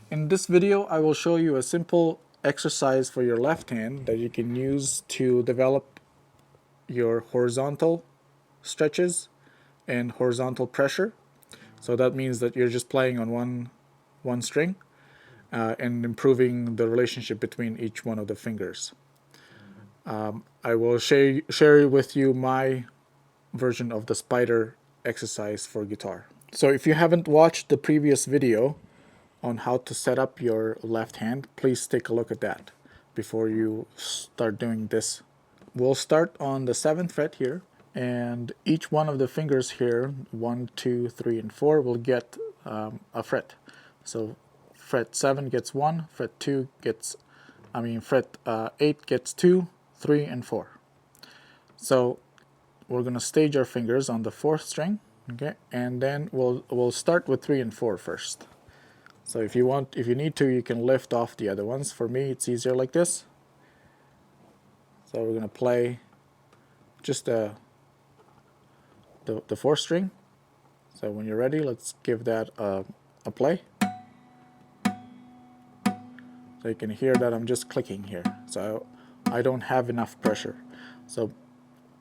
In this video, I will show you a simple exercise for your left hand that you can use to develop your horizontal stretches and horizontal pressure. So that means that you're just playing on one string and improving the relationship between each one of the fingers. I will share with you my version of the spider exercise for guitar. So if you haven't watched the previous video on how to set up your left hand, please take a look at that before you start doing this. We'll start on the 7th fret here, and each one of the fingers here, 1, 2, 3, and 4, will get a fret. So fret 7 gets 1, fret 8 gets 2, 3, and 4. So we're going to stage our fingers on the 4th string, okay, and then we'll start with 3 and 4 first. So if you need to, you can lift off the other ones. For me, it's easier like this. So we're going to play just the 4th string. So when you're ready, let's give that a play. So you can hear that I'm just clicking here. So I don't have enough pressure. So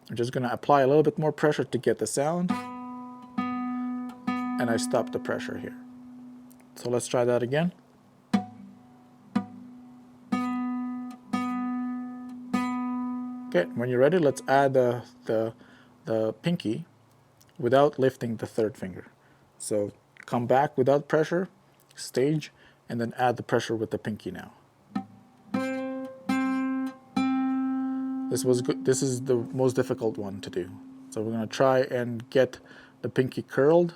I'm just going to apply a little bit more pressure to get the sound. And I stop the pressure here. So let's try that again. Okay, when you're ready, let's add the pinky without lifting the 3rd finger. So come back without pressure, stage, and then add the pressure with the pinky now. This was good. This is the most difficult one to do. So we're going to try and get the pinky curled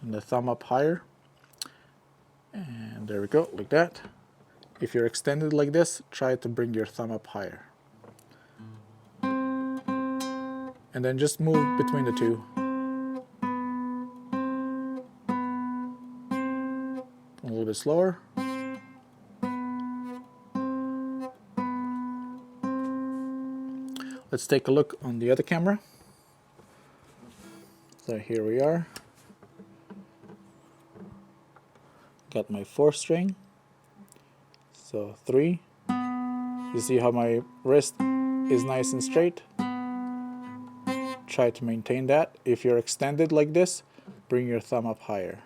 and the thumb up higher. And there we go, like that. If you're extended like this, try to bring your thumb up higher. And then just move between the two. A little bit slower. Let's take a look on the other camera. So here we are. Got my 4th string. So 3. You see how my wrist is nice and straight? Try to maintain that. If you're extended like this, bring your thumb up higher.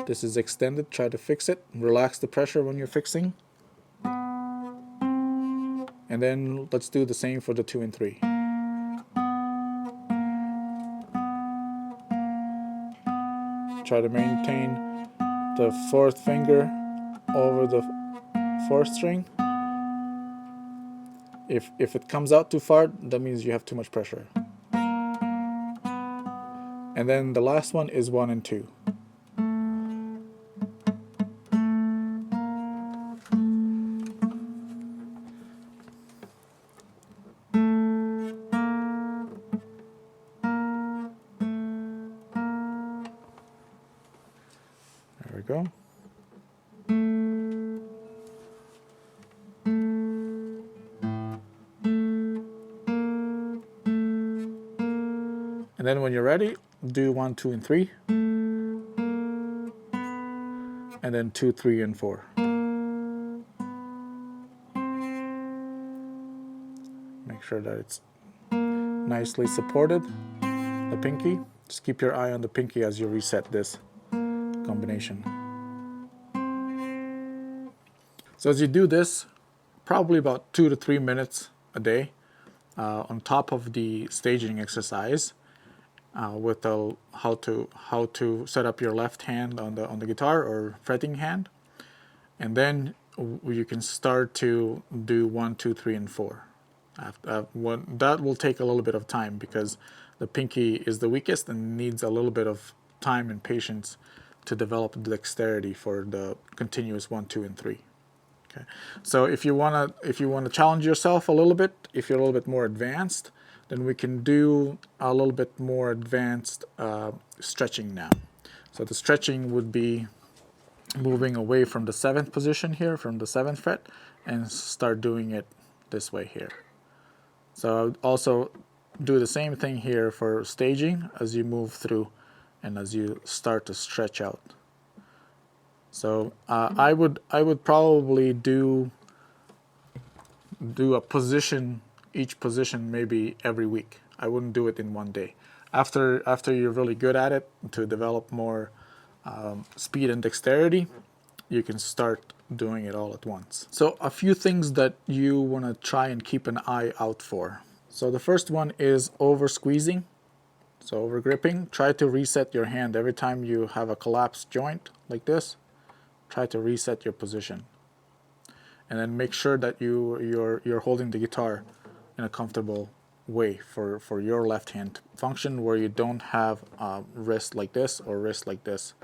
This is extended, try to fix it. Relax the pressure when you're fixing. And then let's do the same for the 2 and 3. Try to maintain the 4th finger over the 4th string. If it comes out too far, that means you have too much pressure. And then the last one is 1 and 2. There we go. And then when you're ready, do 1, 2, and 3. And then 2, 3, and 4. Make sure that it's nicely supported, the pinky. Just keep your eye on the pinky as you reset this combination. So as you do this, probably about 2 to 3 minutes a day, on top of the staging exercise, with how to set up your left hand on the guitar or fretting hand, and then you can start to do 1, 2, 3, and 4. That will take a little bit of time because the pinky is the weakest and needs a little bit of time and patience to develop the dexterity for the continuous 1, 2, and 3. Okay, so if you wanna challenge yourself a little bit, if you're a little bit more advanced, then we can do a little bit more advanced stretching now. So the stretching would be moving away from the 7th position here, from the 7th fret, and start doing it this way here. So also do the same thing here for staging as you move through and as you start to stretch out. So I would probably do a position, each position maybe every week. I wouldn't do it in one day. After you're really good at it, to develop more speed and dexterity, you can start doing it all at once. So a few things that you want to try and keep an eye out for. So the first one is over squeezing. So over gripping. Try to reset your hand every time you have a collapsed joint like this. Try to reset your position, and then make sure that you're holding the guitar in a comfortable way for your left hand function, where you don't have wrist like this or wrist like this,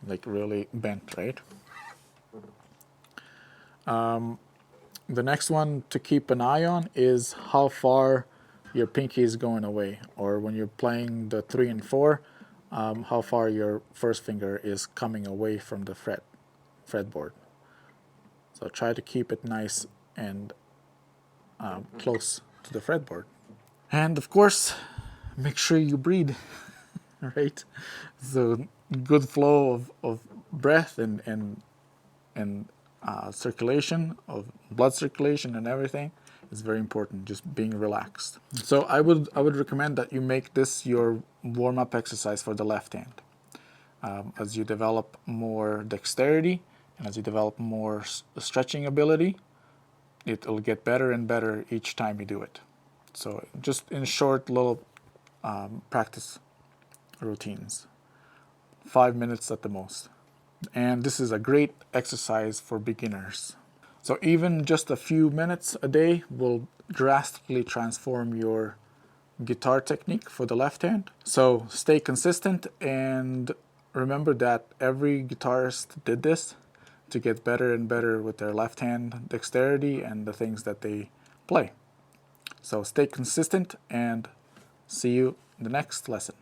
like really bent, right? The next one to keep an eye on is how far your pinky is going away, or when you're playing the 3 and 4, how far your first finger is coming away from the fretboard. So try to keep it nice and close to the fretboard. And of course, make sure you breathe, right? So good flow of breath and circulation, of blood circulation and everything is very important. Just being relaxed. So I would recommend that you make this your warm-up exercise for the left hand. As you develop more dexterity and as you develop more stretching ability, it'll get better and better each time you do it. So just in short little practice routines, 5 minutes at the most. And this is a great exercise for beginners. So even just a few minutes a day will drastically transform your guitar technique for the left hand. So stay consistent, and remember that every guitarist did this to get better and better with their left hand dexterity and the things that they play. So stay consistent, and see you in the next lesson.